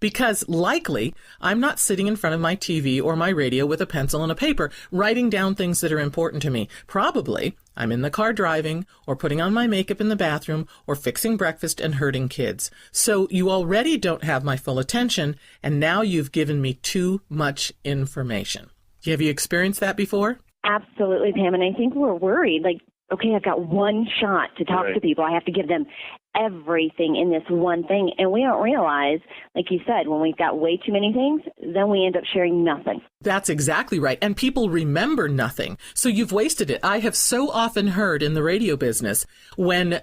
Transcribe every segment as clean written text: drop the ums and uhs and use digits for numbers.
because likely I'm not sitting in front of my TV or my radio with a pencil and a paper writing down things that are important to me. Probably I'm in the car driving or putting on my makeup in the bathroom or fixing breakfast and herding kids. So you already don't have my full attention, and now you've given me too much information. Have you experienced that before? Absolutely, Pam. And I think we're worried, like, okay, I've got one shot to talk to people. I have to give them everything in this one thing. And we don't realize, like you said, when we've got way too many things, then we end up sharing nothing. That's exactly right. And people remember nothing. So you've wasted it. I have so often heard in the radio business when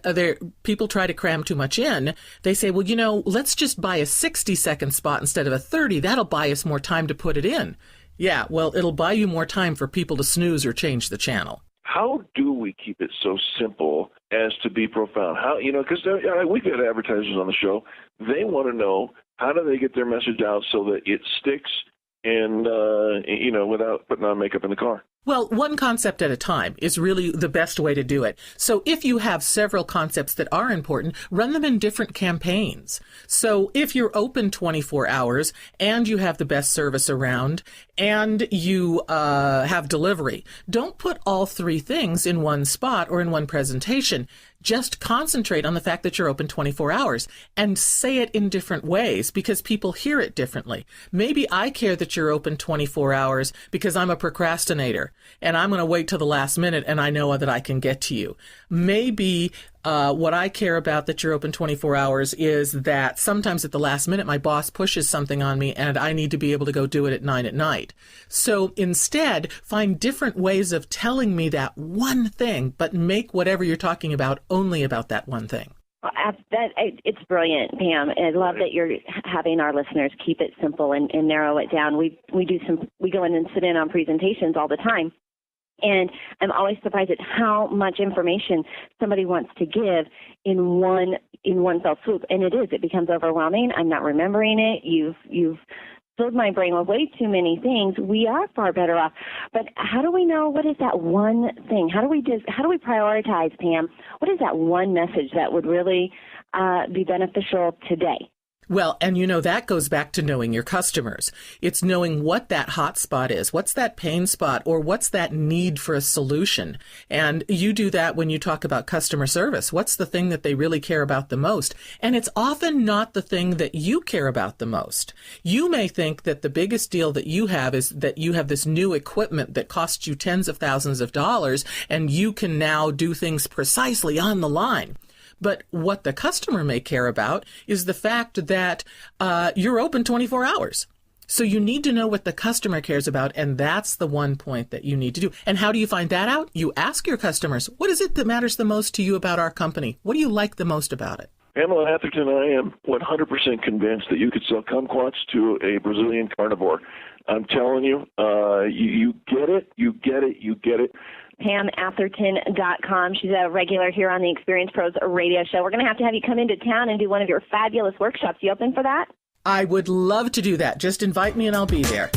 people try to cram too much in, they say, well, let's just buy a 60-second spot instead of a 30. That'll buy us more time to put it in. Yeah, well, it'll buy you more time for people to snooze or change the channel. How do we keep it so simple as to be profound? How, because we've got advertisers on the show. They want to know, how do they get their message out so that it sticks and, without putting on makeup in the car? Well, one concept at a time is really the best way to do it. So if you have several concepts that are important, run them in different campaigns. So if you're open 24 hours and you have the best service around and you have delivery, don't put all three things in one spot or in one presentation. Just concentrate on the fact that you're open 24 hours and say it in different ways because people hear it differently. Maybe I care that you're open 24 hours because I'm a procrastinator and I'm going to wait till the last minute and I know that I can get to you. Maybe what I care about that you're open 24 hours is that sometimes at the last minute my boss pushes something on me and I need to be able to go do it at 9 at night. So instead, find different ways of telling me that one thing, but make whatever you're talking about only about that one thing. It's brilliant, Pam. I love that you're having our listeners keep it simple and narrow it down. We go in and sit in on presentations all the time. And I'm always surprised at how much information somebody wants to give in one fell swoop. And it becomes overwhelming. I'm not remembering it. You've filled my brain with way too many things. We are far better off. But how do we know what is that one thing? How do we prioritize, Pam? What is that one message that would really be beneficial today? Well, and that goes back to knowing your customers. It's knowing what that hot spot is. What's that pain spot, or what's that need for a solution? And you do that when you talk about customer service. What's the thing that they really care about the most? And it's often not the thing that you care about the most. You may think that the biggest deal that you have is that you have this new equipment that costs you tens of thousands of dollars, and you can now do things precisely on the line. But what the customer may care about is the fact that you're open 24 hours. So you need to know what the customer cares about, and that's the one point that you need to do. And how do you find that out? You ask your customers, what is it that matters the most to you about our company? What do you like the most about it? Pamela Atherton, I am 100% convinced that you could sell kumquats to a Brazilian carnivore. I'm telling you, you get it, you get it, you get it. PamAtherton.com. She's a regular here on the Experience Pros radio show. We're going to have you come into town and do one of your fabulous workshops. You open for that? I would love to do that. Just invite me and I'll be there.